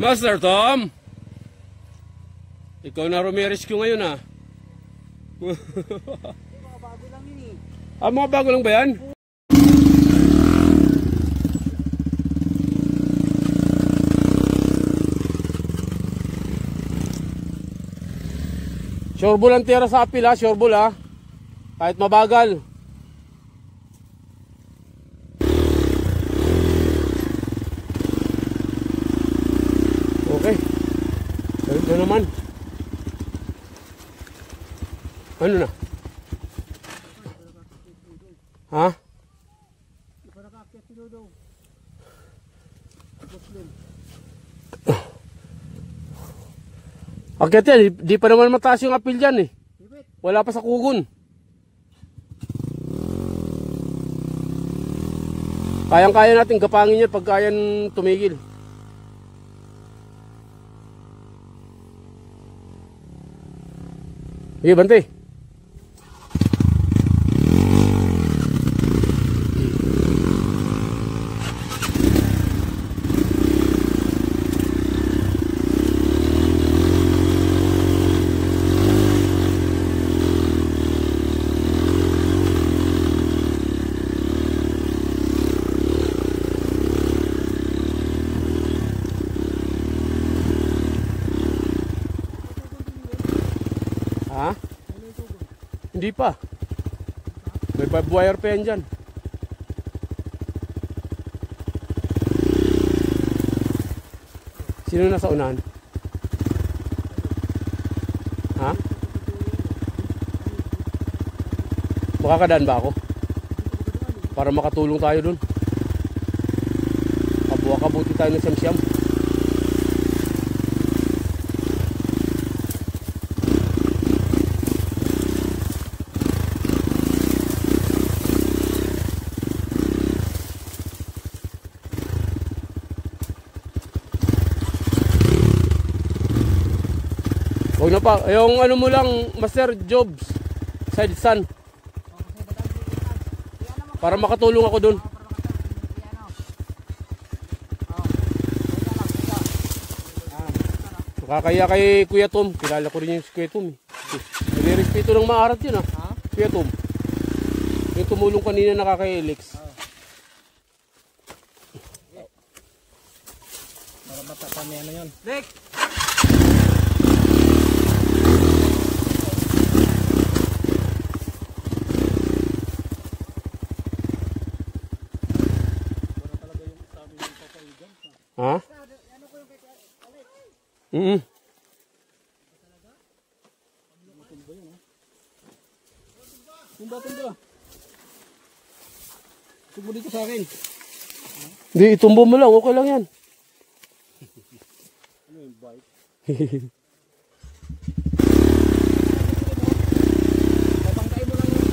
Master Tom, ikaw na rumirescue ngayon ah. Mga bago lang yun eh. Ah, mga bago lang ba yan? Sureball ang tira sa apil ha, sureball ha. Kahit mabagal. Okay. Ito naman. Ano na? Ha? Akyat yan, di pa naman mataas yung apil dyan eh. Wala pa sa kugon. Kayang-kaya natin gapangin yan pag kayan tumigil. Sige, bantay. Ha? Hindi pa. May barbed wire pa yan dyan. Sino nasa unahan? Ha? Makakadaan ba ako? Para makatulong tayo dun. Kabuha-kabuti tayo ng siyam-siyam. Huwag na pa, yung ano mo lang, Master Jobs, side sun. Para makatulong ako dun. Nakakaya kay Kuya Tom, kilala ko rin yung Kuya Tom. Nire-respeto ng maarat yun ha, Kuya Tom. Yung tumulong kanina nakaka-elix. Para matatami ano yun. Rick! Ha? Tumba. Tumbo dito sa akin. Hindi, itumbo mo lang, okay lang yan. Ano yung bike? Papangkay mo lang yung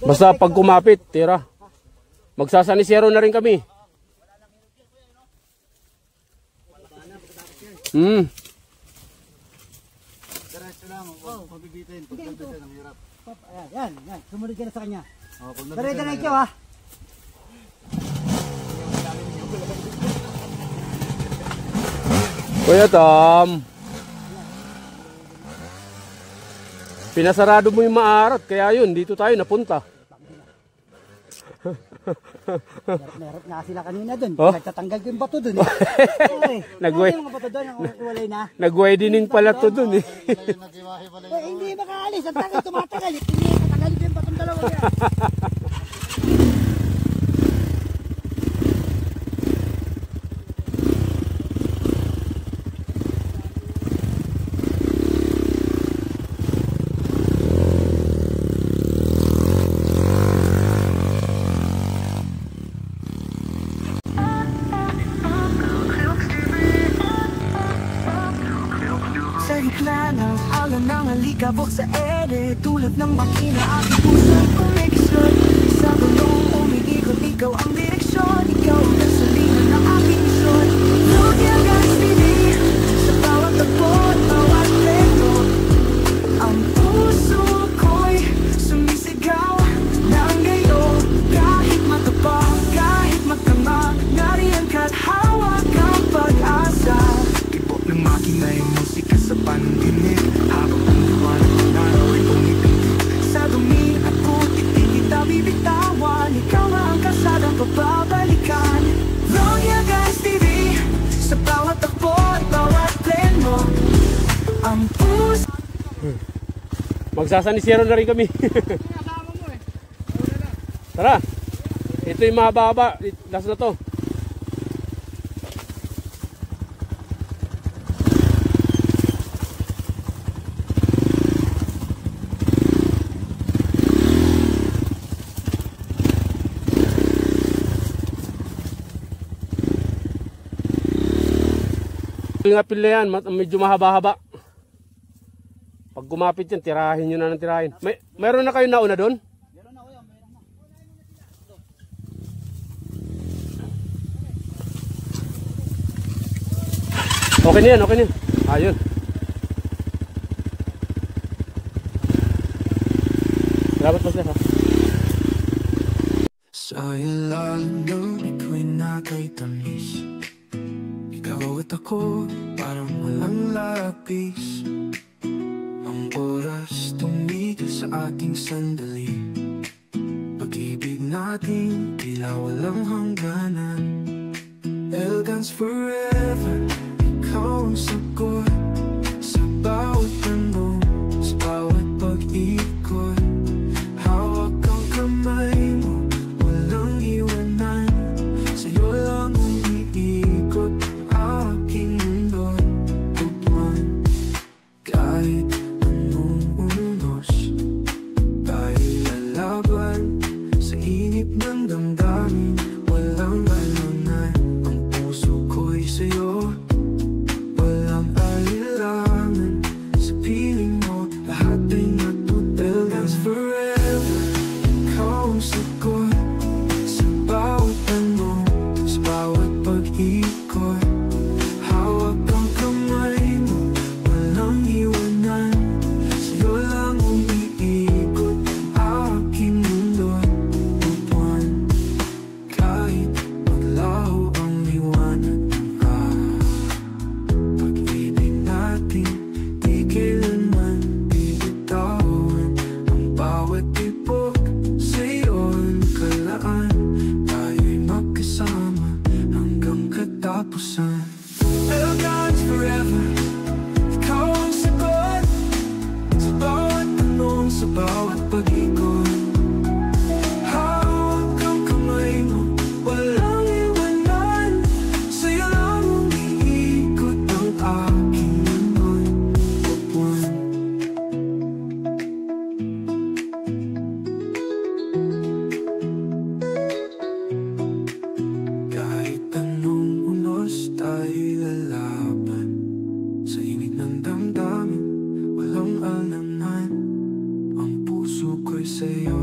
Basta pag kumapit, tira. Magsasanisero na rin kami. Diretso lang, pagbibitin, pagbibitin, ang hirap. Yan, sumunod ka na sa kanya. Diretso ha. Kuya Tom, pinasarado mo yung maarat, kaya yun, dito tayo napunta. Meron nga sila kanina dun. Oh? Nagtatanggal ko yung bato dun. Nag-wedding mga bato dun, iwalay na. Nag-wedding pala to dun eh. Hindi makaalis, ang tagal tumatagal. Hindi matagal ko yung batong dalawa yan. gitna ng alam ng alikabok sa ere, tulad ng makina aking pusong koneksyon. Sa gulong umiikot, ikaw ang direksyon, ikaw ang gasolina ng aking misyon. Rodia Guys TV, sa bawat tagpo at bawat pleno, ang puso ko'y sumisigaw ng gayo. Kahit matapang, kahit magkama, nariyan ka't hawak ang pag-asa. Tibok ng makina'y musika sa pandinig, habang ang liwanag ng araw ay pumipigil. Sa dumi at putik, di kita bibitawan, ikaw na ang kasadang pababalikan. Rodia Guys TV, sa bawat takbo at bawat pleno, ang puso. Magsasanisero na rin kami. Tara. Ito yung mahaba-haba. Last na to. Yung apil na yan, medyo mahaba-haba. Pag gumapit yan, tirahin nyo na ng tirahin. Mayroon na kayo nauna doon? Meron na kuya, meron na. Okay na yan, okay na yan. Ayun. Salamat po sir ha. Sa ilalim ng bituin na kay tamis, ikaw at ako parang walang lapis. Ang oras tumigil sa ating sandali, pag-ibig natin tila walang hangganan. Elegance forever, ikaw ang sagot sa bawat tanong, sa bawat pag-ikot. Hawak ang kamay mo, walang iwanan, sa'yo lang umiikot ang aking mundo. Tugman, kahit anong unos, tayo lalaban sa inip ng damdamin. Walang alunan, ang puso ko'y sa'yo, walang alilangan. Sa piling mo, lahat ay natutel. Dance forever, ikaw ang sagot sa bawat tanong, sa bawat pag-ikot. Hawak ang kamay mo, walang iwanan, sa'yo lang umiikot ang aking mundo. Buwan, kahit maglaho ang liwanag ng pag-ibig natin, di kailanman bibitawan. Ang bawat tibok sa'yo'y kalaan, tayo'y magkasama hanggang katapusan. Elegance forever, ikaw ang sagot sa bawat tanong, sa bawat pag-ikot. Hawak ang kamay mo, walang iwanan, sa'yo lang umiikot ang aking mundo. Buwan, kahit anong unos, tayo'y lalaban sa init ng damdamin. Walang alangan, ang puso ko'y sa'yo,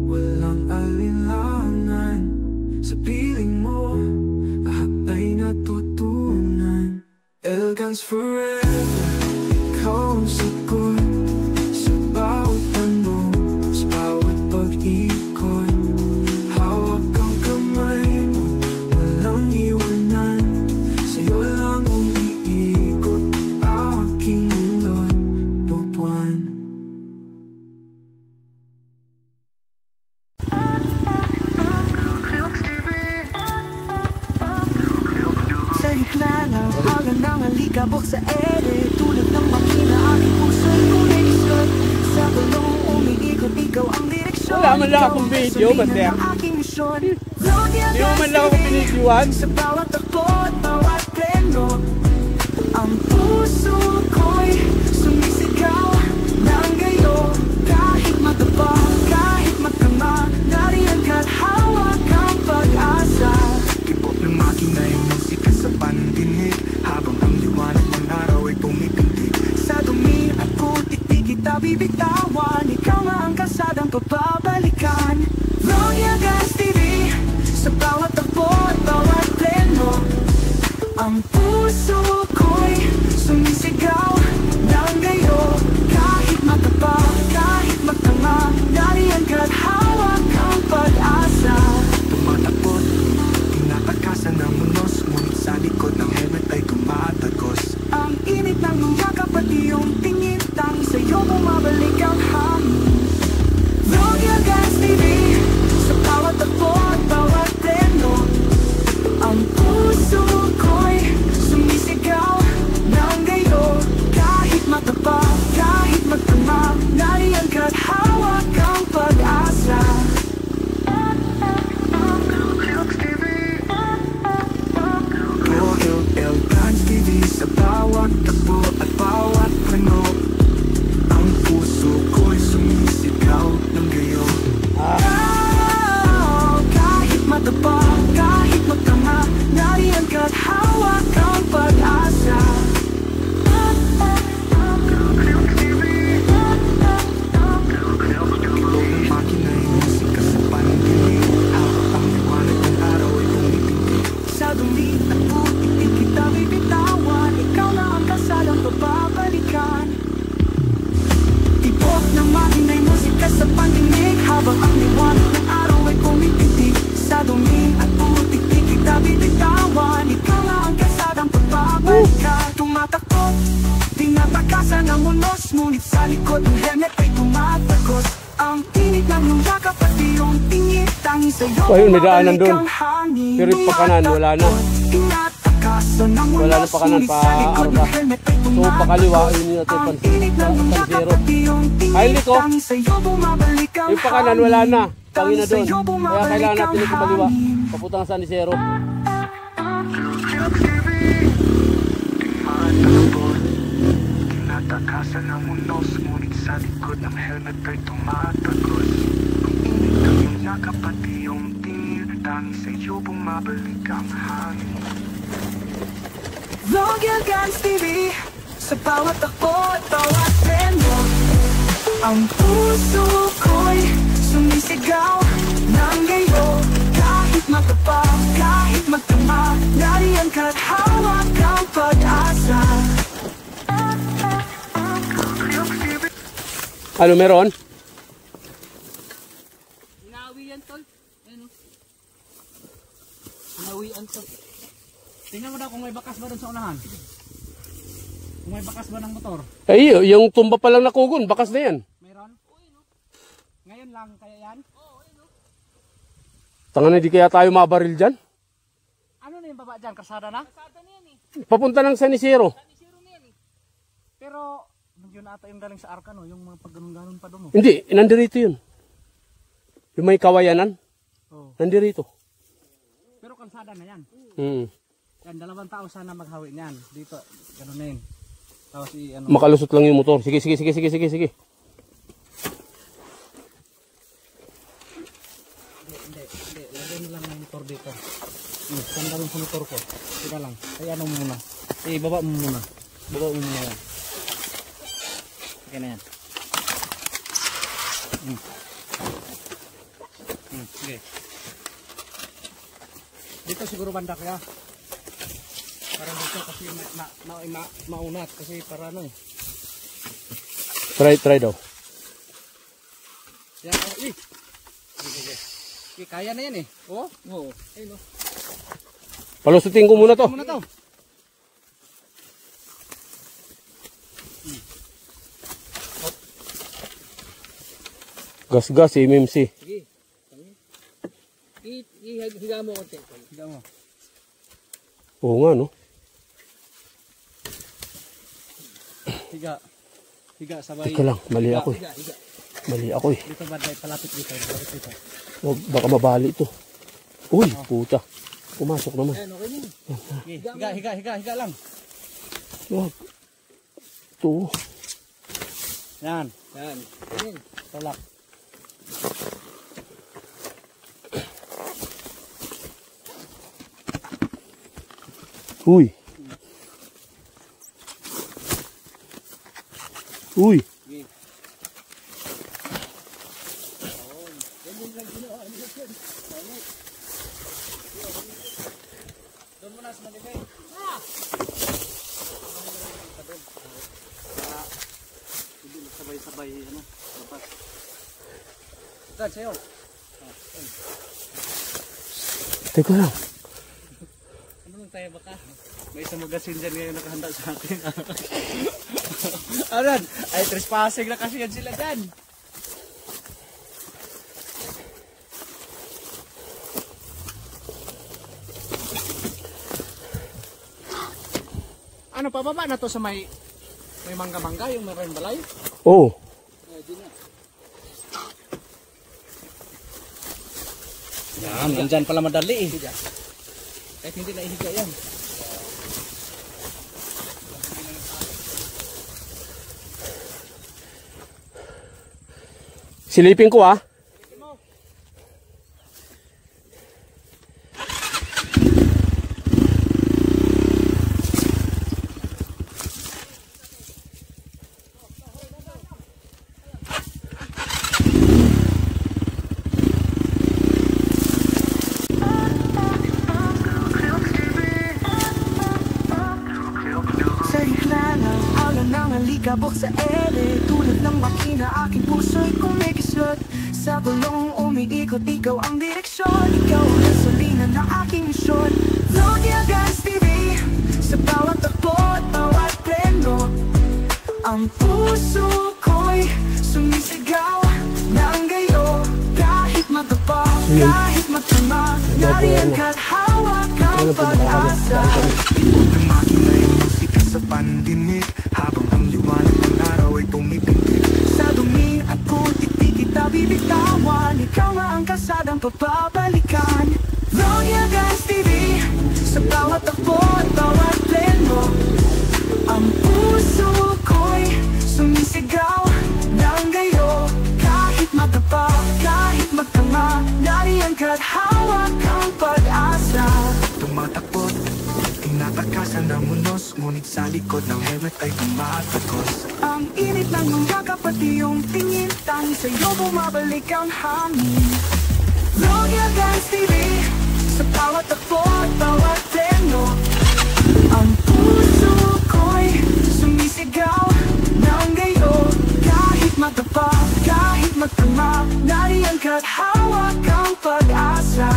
walang alinlangan. Sa piling mo, lahat ay natutunan. Elegance forever, ikaw ang sagot sa bawat tanong, sa bawat pag-ikot. Hawak ang kamay mo, walang iwanan, sa'yo lang umiikot ang aking mundo. Buwan, Sa gitna ng alam ng alikabok sa ere, tulad ng makina aking pusong koneksyon. Sa gulong umiikot, ikaw ang direksyon, Wala man lang ikaw akong ang video, gasolina banda. ng aking misyon. Rodia Di mo man Guys lang ako TV, pinidyohan. sa bawat takbo at bawat pleno, ang puso ko'y sumisigaw ng gayo. Kahit matapang, kahit magkama, nariyan ka't hawak ang pag-asa. tibok ng makina'y musika sa pandinig, habang ang liwanag ng araw ay pumipindig. Sa kita bibitawan. Ikaw nga ang kasadang pababalikan. Royal Guns TV, sa bawat takbo at bawat pleno, ang puso ko'y sumisigaw ng gayo. Kahit matapa, kahit magtanga, nariyan ka't hawak ang pag-asa. Tumatakot, tinatakasan ng munos, ngunit sa likod ng helmet ay tumatagos. Ang init ng mga kapati yung tingin, tanging sa'yo bumabalik ang hangin. Royal Guns TV, sa bawat takbo at bawat pleno, ang puso ko'y sumisigaw ng gayo. Kahit matapa, kahit magtama, nariyan ka't hawak ang pag-asa. Royal Guns TV, sa bawat takbo at bawat plano, ang puso ko'y sumisigaw ng gayo. Kahit matapa, kahit magtama, nariyan ka't hawak ang pag-asa. Makina'y musika sa pandinig, habang ang liwanag ng araw ay tumitingin. Sa dumi at putik kita bibitawan. Ikaw na ang kasadang pababalikan. Tibok ng makina'y musika sa pandinig, habang ang liwanag ng araw ay pumipitik. Sa dumi at putik kita bibitawan. Ikaw na ang kasadang pababalikan. Tumatakot, tinatakasan ang unos, ngunit sa likod ng helmet ay tumatagos. Ang tinig ng lupa kapati yung tingin, tanging sa'yo Ayun, may daanan bumabalik dun. ang hangin. Pero yung pakanan, wala na. Tinatakasan ng Wala na unos, pakanan, ngunit sa likod ng pa-arba. helmet ay So pakaliwa, tumatagos. yun yung natin Ang tinig ng lupa pansero. kapati yung tingin, Ay, Liko. tanging sa'yo bumabalik ang Yung pakanan, wala na. hangin. Tangin na Tanging doon. sa'yo Kaya bumabalik kailangan ang natin ito kaliwa. hangin. Papuntang San Isidro. Matalabot, tinatakasan ng unos, ngunit sa likod ng helmet ay tumatagos. Ang init ng iyong yakap pati yung tingin, tanging sa'yo bumabalik ang hangin. Royal Guns TV, sa bawat takbo at bawat pleno, ang puso ko'y sumisigaw ng gayo. Kahit matapa, kahit magtama, nariyan ka't hawak ang pag-asa. Ano meron? Inawian tol. Ano? Inawian tol. Tingnan mo daw kung may bakas ba doon sa unahan. Kung may bakas ba ng motor. Ay, yung tumba pa lang na kugon, bakas na yan. Meron? Ngayon lang kaya yan? Tanga na, di kaya tayo mabaril dyan. Ano na yung baba dyan? Karsada na? Karsada na yan eh. Papunta ng San Isidro. Pero yun ata yung galing sa Arca no? Yung mga pagganon-ganon pa doon mo. Hindi, nandirito yun. Yung may kawayanan, Oh. nandirito. Pero kalsada na yan. Yan, 2 tao sana maghawi niyan. Dito, gano'n na yun. Tapos ano. Makalusot lang yung motor. Sige. Hindi. Lagay mo lang yung motor dito. Sanda lang sa motor ko. Tira lang. Ay ano mo muna. Baba mo muna. Baba mo muna yan. Okay na yan. Sige. Dito siguro banda kaya. Para dito kasi maunat. Kasi para ano eh. Try daw. Yan, sige. Kaya na yan eh. Oo? Oo. Ayun o. Palusutin ko muna to. Muna to. Gas, MMC. Sige. Higa mo konti. Higa mo. Oo nga, no? Higa sabay. Teka lang, mali ako eh. Higa. Mali ako eh. Dito ba dahil palapit dito. Wag, baka mabali ito. Uy, puta. Pumasok naman. Ayan, okay na. Higa lang. Wag. Ito. Yan. Talak. Uy. sabay ano, dapat. Tan, sayo. Teka lang. Ano lang tayo baka? May isang magasin dyan ngayon nakahanda sa akin. Aran, ay trespassing na kasi yan sila dyan. Ano, pababa na to sa may mangga-mangga, yung maraming balay? Oo. Yan, nandyan pala madali eh. Kahit hindi na ihiga yan. Silipin ko ah. Sa higla ng alon ng alikabok sa ere Tulad ng makina aking puso'y kumikislot Sa gulong umiikot, ikaw ang direksyon Ikaw ang gasolina ng aking misyon Vlogya Guys TV Sa bawat takbo at bawat pleno Ang puso ko'y sumisigaw ng gayo Kahit magapa, kahit magtama Nariyan ka't hawak ang pag-asa Ikot ng makina'y musika sa pandinig Habang ang liwanag ng araw ay tumipintig Sa dumi at putik di kita bibitawan Ikaw nga ang kasadang papabalikan Vlogya Guys TV Sa bawat takbo at bawat pleno Ang puso ko'y sumisigaw ng gayo Kahit magdapa, kahit magtama Nariyan ka't hawak ang pag-asa Tumatakot, tinatakasan ng unos Ngunit sa likod ng helmet ay tumatagos Ang init ng iyong yakap pati yung tingin Tangi sa'yo bumabalik ang hangin Vlogya Guys TV Sa bawat takbo at bawat pleno Ang puso ko'y sumisigaw ng gayo Kahit magdapa, kahit magtama Nariyan ka't hawak ang pag-asa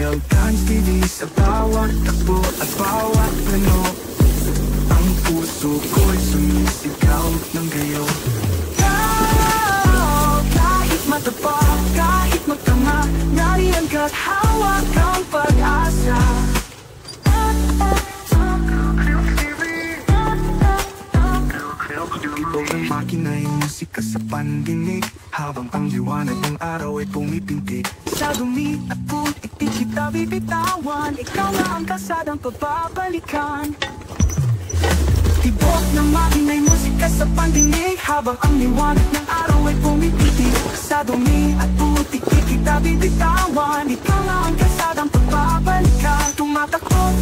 L Guys TV sa bawat takbo at bawat plano Ang puso ko'y sumisigaw ng gayo Kahit matapa, kahit magtama Nariyan ka't hawak ang pag-asa Ikaw ng makina'y musika sa pandinig Habang ang liwanag ng araw ay pumipintig Sa dumi at putik di kita bibitawan Ikaw na ang kasadang pababalikan Tibok ng makina'y musika sa pandinig Habang ang liwanag ng araw ay pumipitig Sa dumi at putik di kita bibitawan Ikaw na ang kasadang pababalikan Tumatakot,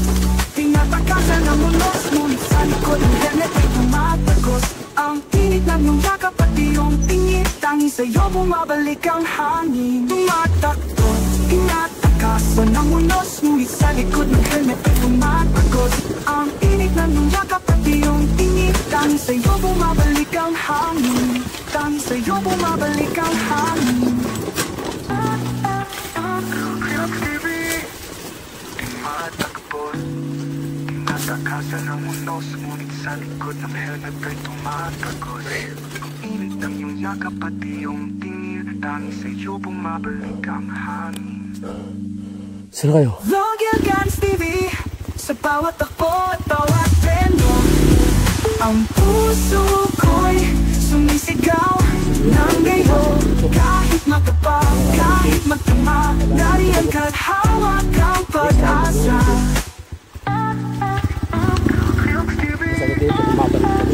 tinatakasan ng unos Ngunit sa likod ng helmet ay tumatagos Ang init ng iyong yakap pati yung tingin Tangi sa'yo bumabalik ang hangin Tumatakot, tinatakasan ng unos Ngunit sa likod ng helmet ay tumatagos Ang init ng iyong yakap pati yung tingin Tangi sa'yo bumabalik ang hangin Tangi sa'yo bumabalik ang hangin Tumatakbo, tinatakasan ng unos Ngunit sa likod ng helmet ay tumatagos Ang init ng iyong yakap pati yung tingin Tangi sa'yo bumabalik ang hangin Saan kayo? Vlogya Guys TV Sa bawat takbo at bawat pleno Ang puso ko'y sumisigaw ng gayo Kahit magdapa, kahit magtama Nariyan ka't hawak ang pag-asa Sabi dito, kumabalik.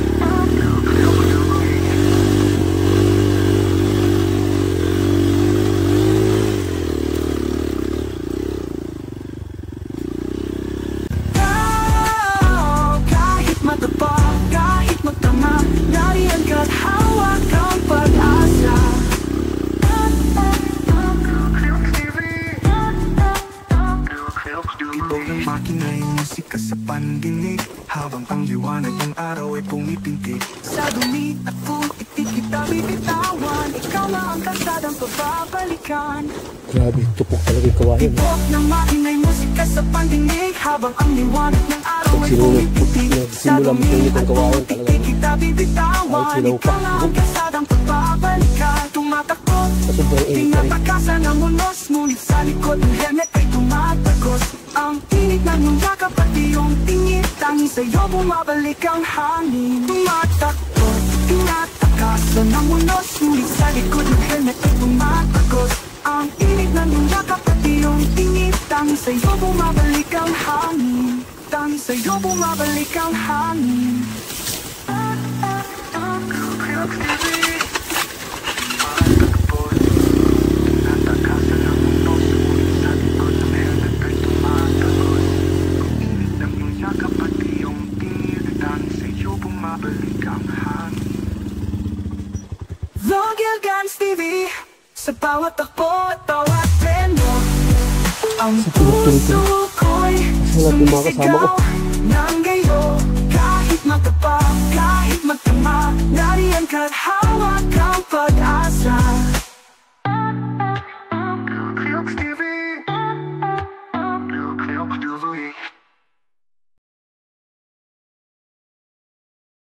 Kahit matapa, kahit magtama Nariyan ka't hawak ang pag-asa Ikaw Tugtog ng makina'y musika sa pandinig, habang ang liwanag ng araw ay pumipintig. Sa dumi at putik di kita bibitawan, ikaw na ang kalsadang pababalikan. Grabe, tupok talaga yung kawayan. Tibok ng makina'y musika sa pandinig, habang ang liwanag ng araw ay pumipintig. Sa dumi at putik di kita bibitawan, ikaw na ang kalsadang pababalikan. Tumatakot, tinatakasan ang unos, ngunit sa likod ng helmet ay tumatagos. Ang tinig ng iyong yakap at iyong tingin, tanging sa'yo bumabalik ang hangin. Tumatakot, tinatakasan ang unos, ngunit sa likod ng helmet ay tumatagos. Ang tinig ng iyong yakap at iyong tingin, tanging sa'yo bumabalik ang hangin. Tanging sa'yo bumabalik ang hangin. Natakasan ang unos, ngunit sa likod ng helmet ay tumatagos. Ang init ng iyong yakap at iyong tingin, tanging sa'yo bumabalik ang hangin. Vlogger Guns TV, sa bawat takbo at bawat preno, ang puso ko'y sumisigaw ng gayo. Kahit magtapa, kahit magtama, nariyan ka't hawak ang pag